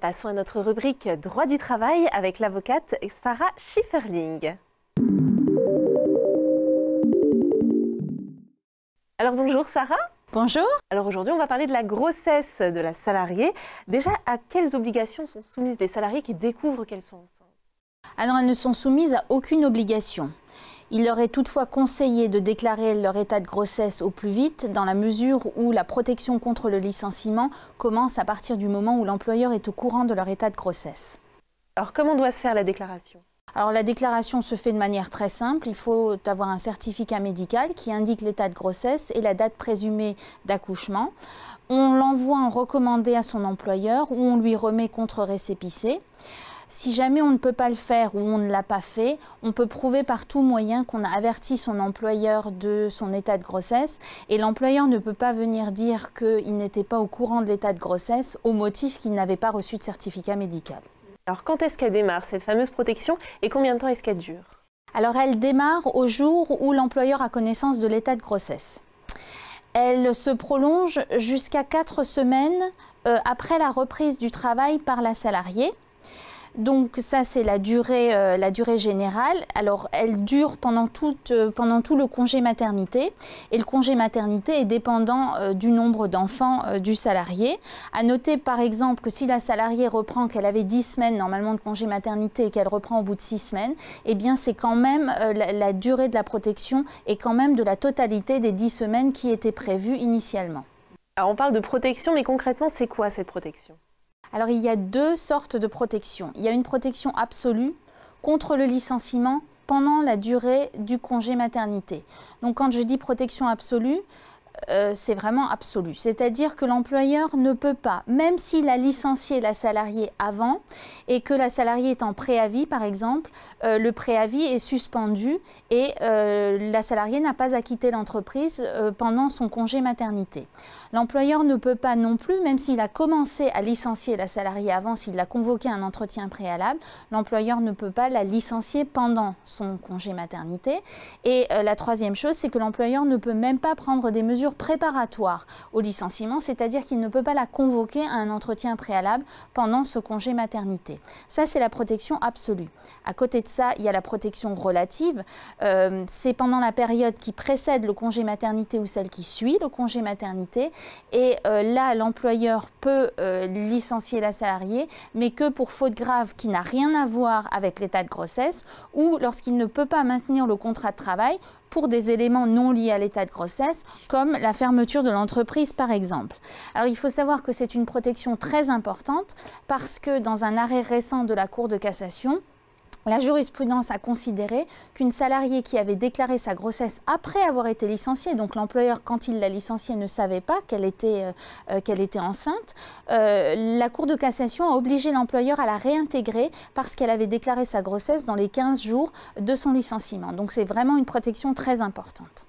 Passons à notre rubrique droit du travail avec l'avocate Sarah Schifferling. Alors bonjour Sarah. Bonjour. Alors aujourd'hui on va parler de la grossesse de la salariée. Déjà, à quelles obligations sont soumises les salariés qui découvrent qu'elles sont enceintes? Alors elles ne sont soumises à aucune obligation. Il leur est toutefois conseillé de déclarer leur état de grossesse au plus vite, dans la mesure où la protection contre le licenciement commence à partir du moment où l'employeur est au courant de leur état de grossesse. Alors comment doit se faire la déclaration? Alors la déclaration se fait de manière très simple. Il faut avoir un certificat médical qui indique l'état de grossesse et la date présumée d'accouchement. On l'envoie en recommandé à son employeur ou on lui remet contre récépissé. Si jamais on ne peut pas le faire ou on ne l'a pas fait, on peut prouver par tout moyen qu'on a averti son employeur de son état de grossesse et l'employeur ne peut pas venir dire qu'il n'était pas au courant de l'état de grossesse au motif qu'il n'avait pas reçu de certificat médical. Alors quand est-ce qu'elle démarre cette fameuse protection et combien de temps est-ce qu'elle dure? Alors elle démarre au jour où l'employeur a connaissance de l'état de grossesse. Elle se prolonge jusqu'à 4 semaines après la reprise du travail par la salariée. Donc ça c'est la durée générale. Alors elle dure pendant tout le congé maternité et le congé maternité est dépendant du nombre d'enfants du salarié. À noter par exemple que si la salariée reprend qu'elle avait 10 semaines normalement de congé maternité et qu'elle reprend au bout de 6 semaines, eh bien c'est quand même la durée de la protection est quand même de la totalité des 10 semaines qui étaient prévues initialement. Alors on parle de protection, mais concrètement c'est quoi cette protection? Alors il y a deux sortes de protection. Il y a une protection absolue contre le licenciement pendant la durée du congé maternité. Donc quand je dis protection absolue, c'est vraiment absolu. C'est-à-dire que l'employeur ne peut pas, même s'il a licencié la salariée avant et que la salariée est en préavis par exemple, le préavis est suspendu et la salariée n'a pas à quitter l'entreprise pendant son congé maternité. L'employeur ne peut pas non plus, même s'il a commencé à licencier la salariée avant, s'il l'a convoqué à un entretien préalable, l'employeur ne peut pas la licencier pendant son congé maternité. Et la troisième chose, c'est que l'employeur ne peut même pas prendre des mesures préparatoires au licenciement, c'est-à-dire qu'il ne peut pas la convoquer à un entretien préalable pendant ce congé maternité. Ça, c'est la protection absolue. À côté de ça, il y a la protection relative. C'est pendant la période qui précède le congé maternité ou celle qui suit le congé maternité. Et là, l'employeur peut licencier la salariée, mais que pour faute grave qui n'a rien à voir avec l'état de grossesse ou lorsqu'il ne peut pas maintenir le contrat de travail pour des éléments non liés à l'état de grossesse, comme la fermeture de l'entreprise par exemple. Alors il faut savoir que c'est une protection très importante parce que dans un arrêt récent de la Cour de cassation, la jurisprudence a considéré qu'une salariée qui avait déclaré sa grossesse après avoir été licenciée, donc l'employeur quand il l'a licenciée ne savait pas qu'elle était enceinte, la Cour de cassation a obligé l'employeur à la réintégrer parce qu'elle avait déclaré sa grossesse dans les 15 jours de son licenciement. Donc c'est vraiment une protection très importante.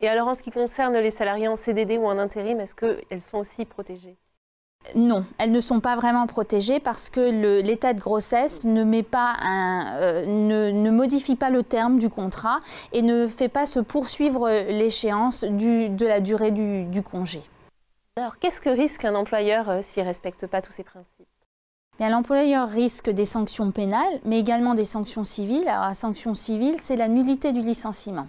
Et alors en ce qui concerne les salariés en CDD ou en intérim, est-ce qu'elles sont aussi protégées? Non, elles ne sont pas vraiment protégées parce que l'état de grossesse ne modifie pas le terme du contrat et ne fait pas se poursuivre l'échéance de la durée du congé. Alors qu'est-ce que risque un employeur s'il ne respecte pas tous ces principes? L'employeur risque des sanctions pénales, mais également des sanctions civiles. Alors la sanction civile, c'est la nullité du licenciement.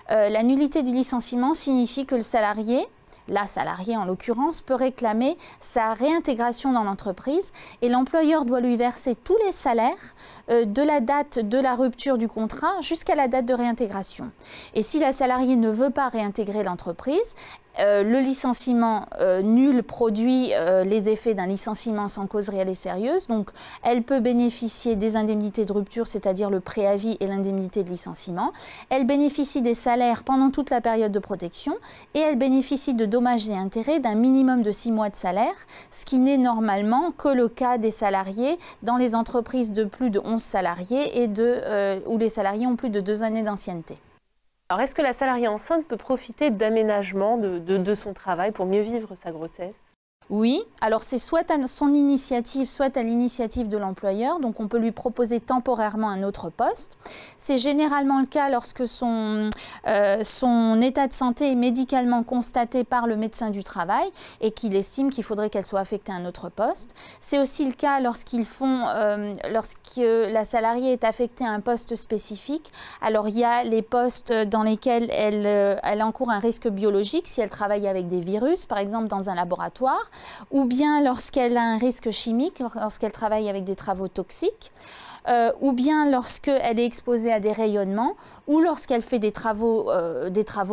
La nullité du licenciement signifie que le salarié, la salariée en l'occurrence, peut réclamer sa réintégration dans l'entreprise et l'employeur doit lui verser tous les salaires de la date de la rupture du contrat jusqu'à la date de réintégration. Et si la salariée ne veut pas réintégrer l'entreprise, le licenciement nul produit les effets d'un licenciement sans cause réelle et sérieuse. Donc, elle peut bénéficier des indemnités de rupture, c'est-à-dire le préavis et l'indemnité de licenciement. Elle bénéficie des salaires pendant toute la période de protection et elle bénéficie de dommages et intérêts d'un minimum de 6 mois de salaire, ce qui n'est normalement que le cas des salariés dans les entreprises de plus de 11 salariés et où les salariés ont plus de 2 années d'ancienneté. Alors, est-ce que la salariée enceinte peut profiter d'aménagements de son travail pour mieux vivre sa grossesse? Oui, alors c'est soit à son initiative, soit à l'initiative de l'employeur. Donc on peut lui proposer temporairement un autre poste. C'est généralement le cas lorsque son état de santé est médicalement constaté par le médecin du travail et qu'il estime qu'il faudrait qu'elle soit affectée à un autre poste. C'est aussi le cas lorsque la salariée est affectée à un poste spécifique. Alors il y a les postes dans lesquels elle encourt un risque biologique si elle travaille avec des virus, par exemple dans un laboratoire, ou bien lorsqu'elle a un risque chimique, lorsqu'elle travaille avec des travaux toxiques, ou bien lorsqu'elle est exposée à des rayonnements, ou lorsqu'elle fait des travaux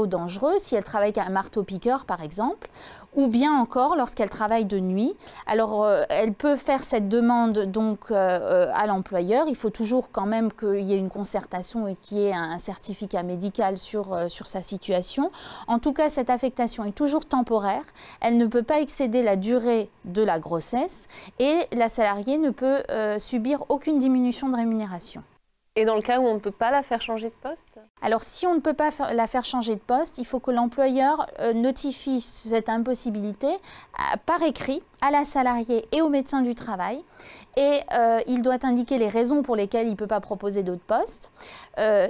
dangereux, si elle travaille avec un marteau-piqueur par exemple, ou bien encore lorsqu'elle travaille de nuit. Alors elle peut faire cette demande donc à l'employeur. Il faut toujours quand même qu'il y ait une concertation et qu'il y ait un certificat médical sur sa situation. En tout cas, cette affectation est toujours temporaire. Elle ne peut pas excéder la durée de la grossesse et la salariée ne peut subir aucune diminution de rémunération. Et dans le cas où on ne peut pas la faire changer de poste? Alors, si on ne peut pas la faire changer de poste, il faut que l'employeur notifie cette impossibilité par écrit à la salariée et au médecin du travail. Et il doit indiquer les raisons pour lesquelles il ne peut pas proposer d'autres postes,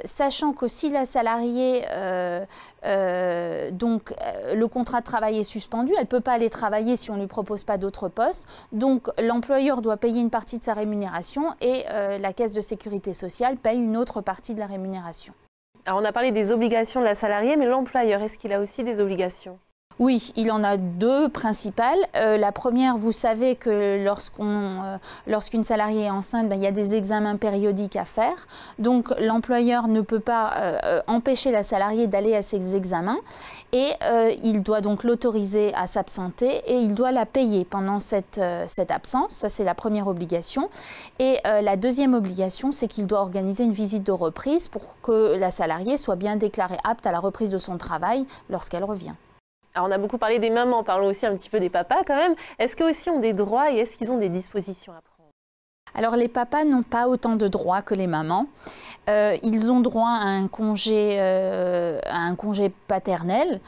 sachant que si la salariée, le contrat de travail est suspendu, elle ne peut pas aller travailler si on ne lui propose pas d'autres postes. Donc l'employeur doit payer une partie de sa rémunération et la caisse de sécurité sociale paye une autre partie de la rémunération. Alors on a parlé des obligations de la salariée, mais l'employeur, est-ce qu'il a aussi des obligations? Oui, il en a deux principales. La première, vous savez que lorsqu'une salariée est enceinte, il y a des examens périodiques à faire. Donc l'employeur ne peut pas empêcher la salariée d'aller à ces examens et il doit donc l'autoriser à s'absenter et il doit la payer pendant cette absence. Ça, c'est la première obligation. Et la deuxième obligation, c'est qu'il doit organiser une visite de reprise pour que la salariée soit bien déclarée apte à la reprise de son travail lorsqu'elle revient. Alors on a beaucoup parlé des mamans, parlons aussi un petit peu des papas quand même. Est-ce qu'eux aussi ont des droits et est-ce qu'ils ont des dispositions à prendre? Alors les papas n'ont pas autant de droits que les mamans. Ils ont droit à un congé paternel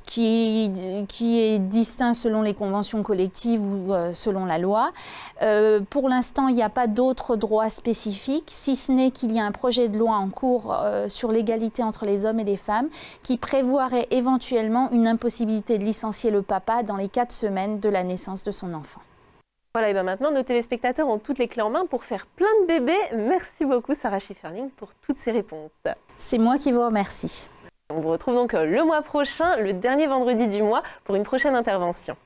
qui est distinct selon les conventions collectives ou selon la loi. Pour l'instant, il n'y a pas d'autres droits spécifiques, si ce n'est qu'il y a un projet de loi en cours sur l'égalité entre les hommes et les femmes qui prévoirait éventuellement une impossibilité de licencier le papa dans les 4 semaines de la naissance de son enfant. Voilà, et bien maintenant, nos téléspectateurs ont toutes les clés en main pour faire plein de bébés. Merci beaucoup, Sarah Schifferling, pour toutes ces réponses. C'est moi qui vous remercie. On vous retrouve donc le mois prochain, le dernier vendredi du mois, pour une prochaine intervention.